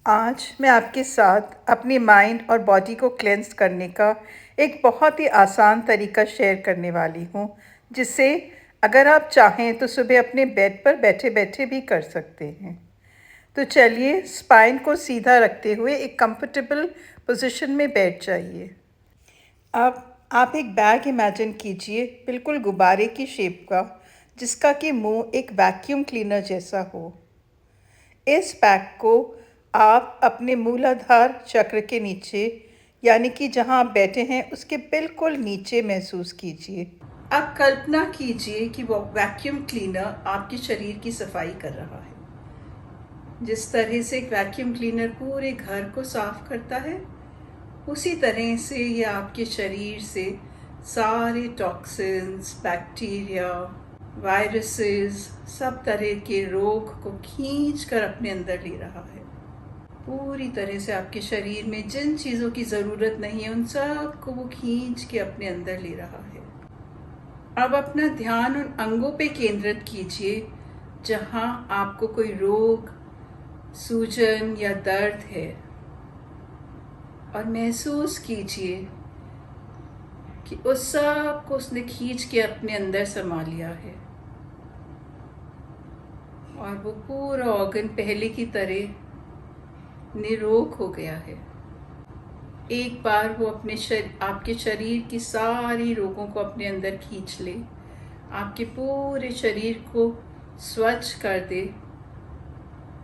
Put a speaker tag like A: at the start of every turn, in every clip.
A: आज मैं आपके साथ अपनी माइंड और बॉडी को क्लेंस करने का एक बहुत ही आसान तरीका शेयर करने वाली हूँ, जिसे अगर आप चाहें तो सुबह अपने बेड पर बैठे बैठे भी कर सकते हैं। तो चलिए, स्पाइन को सीधा रखते हुए एक कंफर्टेबल पोजीशन में बैठ जाइए। अब आप एक बैग इमेजिन कीजिए, बिल्कुल गुब्बारे की शेप का, जिसका कि मुंह एक वैक्यूम क्लीनर जैसा हो। इस बैग को आप अपने मूलाधार चक्र के नीचे, यानी कि जहां आप बैठे हैं उसके बिल्कुल नीचे महसूस कीजिए। अब कल्पना कीजिए कि वो वैक्यूम क्लीनर आपके शरीर की सफाई कर रहा है। जिस तरह से एक वैक्यूम क्लीनर पूरे घर को साफ करता है, उसी तरह से ये आपके शरीर से सारे टॉक्सिन्स, बैक्टीरिया, वायरसेस, सब तरह के रोग को खींच कर अपने अंदर ले रहा है। पूरी तरह से आपके शरीर में जिन चीज़ों की ज़रूरत नहीं है उन सब को वो खींच के अपने अंदर ले रहा है। अब अपना ध्यान उन अंगों पे केंद्रित कीजिए जहाँ आपको कोई रोग, सूजन या दर्द है, और महसूस कीजिए कि उस सब को उसने खींच के अपने अंदर समा लिया है और वो पूरा ऑर्गन पहले की तरह निरोग हो गया है। एक बार वो आपके शरीर की सारी रोगों को अपने अंदर खींच ले, आपके पूरे शरीर को स्वच्छ कर दे,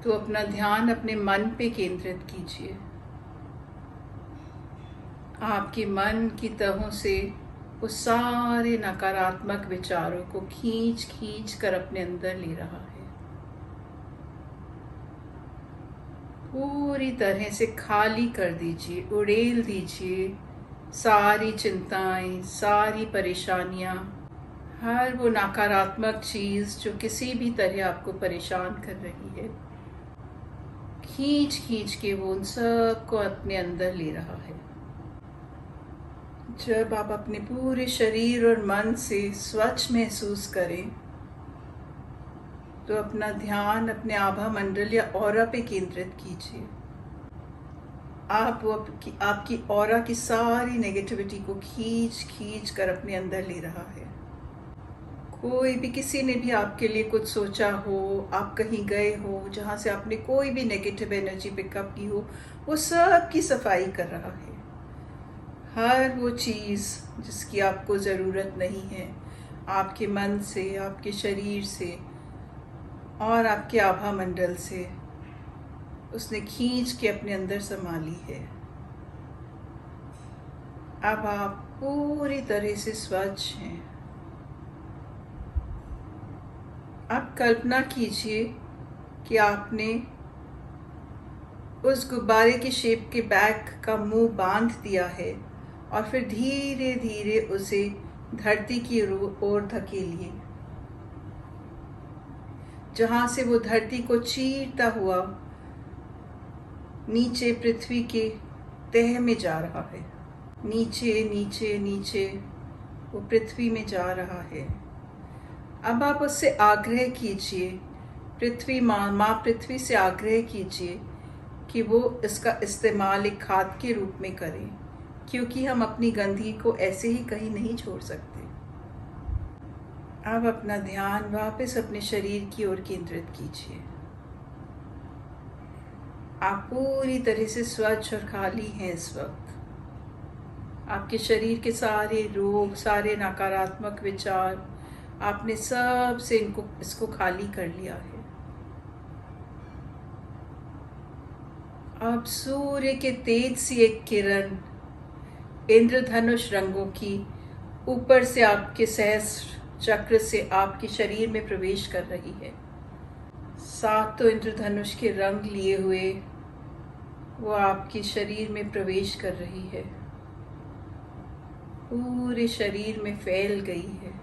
A: तो अपना ध्यान अपने मन पे केंद्रित कीजिए। आपके मन की तहों से उस सारे नकारात्मक विचारों को खींच खींच कर अपने अंदर ले रहा है। पूरी तरह से खाली कर दीजिए, उड़ेल दीजिए सारी चिंताएं, सारी परेशानियां, हर वो नकारात्मक चीज़ जो किसी भी तरह आपको परेशान कर रही है। खींच खींच के वो उन सब को अपने अंदर ले रहा है। जब आप अपने पूरे शरीर और मन से स्वच्छ महसूस करें, तो अपना ध्यान अपने आभा मंडल या ऑरा पे केंद्रित कीजिए। आप वो आपकी ऑरा की सारी नेगेटिविटी को खींच खींच कर अपने अंदर ले रहा है। कोई भी, किसी ने भी आपके लिए कुछ सोचा हो, आप कहीं गए हो जहाँ से आपने कोई भी नेगेटिव एनर्जी पिकअप की हो, वो सब की सफाई कर रहा है। हर वो चीज़ जिसकी आपको ज़रूरत नहीं है, आपके मन से, आपके शरीर से और आपके आभा मंडल से उसने खींच के अपने अंदर समा ली है। अब आप पूरी तरह से स्वच्छ हैं। अब कल्पना कीजिए कि आपने उस गुब्बारे की शेप के बैग का मुंह बांध दिया है और फिर धीरे धीरे उसे धरती की ओर धकेलिए, जहाँ से वो धरती को चीरता हुआ नीचे पृथ्वी के तह में जा रहा है। नीचे नीचे नीचे वो पृथ्वी में जा रहा है। अब आप उससे आग्रह कीजिए, पृथ्वी माँ पृथ्वी से आग्रह कीजिए कि वो इसका इस्तेमाल एक खाद के रूप में करें, क्योंकि हम अपनी गंदगी को ऐसे ही कहीं नहीं छोड़ सकते। अब अपना ध्यान वापस अपने शरीर की ओर केंद्रित कीजिए। आप पूरी तरह से स्वच्छ और खाली हैं इस वक्त। आपके शरीर के सारे रोग, सारे नकारात्मक विचार, आपने सब से इसको खाली कर लिया है। अब सूर्य के तेज सी एक किरण इंद्रधनुष रंगों की ऊपर से आपके सहस्र चक्र से आपके शरीर में प्रवेश कर रही है। सातों इंद्रधनुष के रंग लिए हुए वो आपके शरीर में प्रवेश कर रही है, पूरे शरीर में फैल गई है।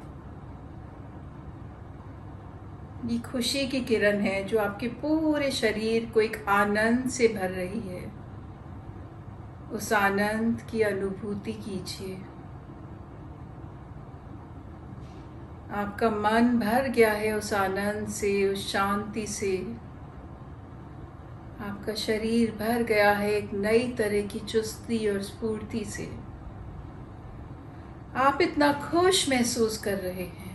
A: ये खुशी की किरण है जो आपके पूरे शरीर को एक आनंद से भर रही है। उस आनंद की अनुभूति कीजिए। आपका मन भर गया है उस आनंद से, उस शांति से। आपका शरीर भर गया है एक नई तरह की चुस्ती और स्फूर्ति से। आप इतना खुश महसूस कर रहे हैं,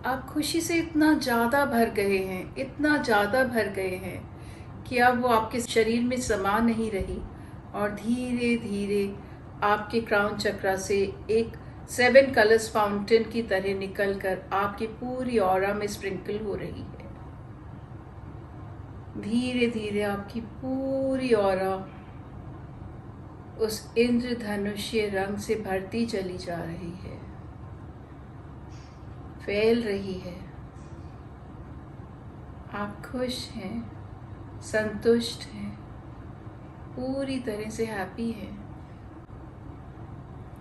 A: आप खुशी से इतना ज़्यादा भर गए हैं, इतना ज़्यादा भर गए हैं कि अब वो आपके शरीर में समा नहीं रही और धीरे धीरे आपके क्राउन चक्रा से एक 7 कलर्स फाउंटेन की तरह निकलकर आपकी पूरी ऑरा में स्प्रिंकल हो रही है। धीरे धीरे आपकी पूरी ऑरा उस इंद्रधनुषीय रंग से भरती चली जा रही है, फैल रही है। आप खुश हैं, संतुष्ट हैं, पूरी तरह से हैप्पी हैं।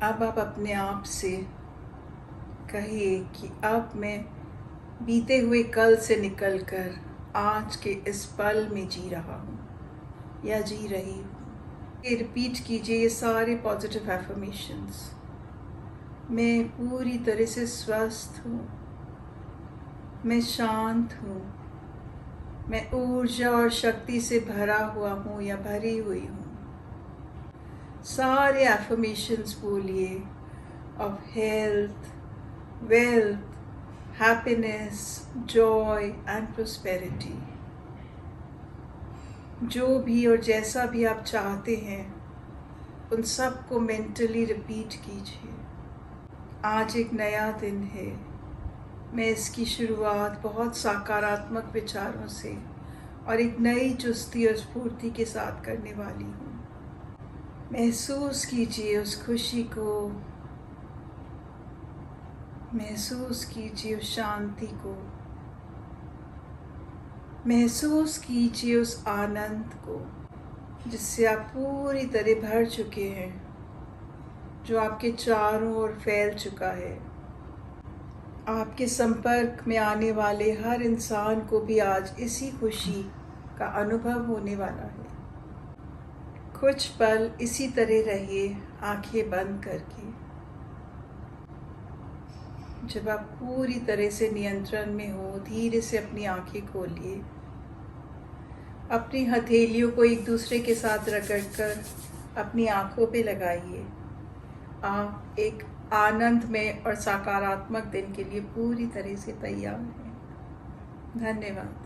A: अब आप अपने आप से कहिए कि अब मैं बीते हुए कल से निकलकर आज के इस पल में जी रहा हूँ या जी रही हूँ। ये रिपीट कीजिए ये सारे पॉजिटिव एफर्मेशंस। मैं पूरी तरह से स्वस्थ हूँ, मैं शांत हूँ, मैं ऊर्जा और शक्ति से भरा हुआ हूँ या भरी हुई हूँ। सारे एफर्मेशंस बोलिए of health, wealth, happiness, Joy and prosperity. जो भी और जैसा भी आप चाहते हैं उन सब को मेंटली रिपीट कीजिए। आज एक नया दिन है, मैं इसकी शुरुआत बहुत सकारात्मक विचारों से और एक नई चुस्ती और स्फूर्ति के साथ करने वाली हूँ। महसूस कीजिए उस खुशी को, महसूस कीजिए उस शांति को, महसूस कीजिए उस आनंद को जिससे आप पूरी तरह भर चुके हैं, जो आपके चारों ओर फैल चुका है। आपके संपर्क में आने वाले हर इंसान को भी आज इसी खुशी का अनुभव होने वाला है। कुछ पल इसी तरह रहिए आंखें बंद करके। जब आप पूरी तरह से नियंत्रण में हो, धीरे से अपनी आंखें खोलिए। अपनी हथेलियों को एक दूसरे के साथ रगड़कर अपनी आंखों पे लगाइए। आप एक आनंदमय और सकारात्मक दिन के लिए पूरी तरह से तैयार हैं। धन्यवाद।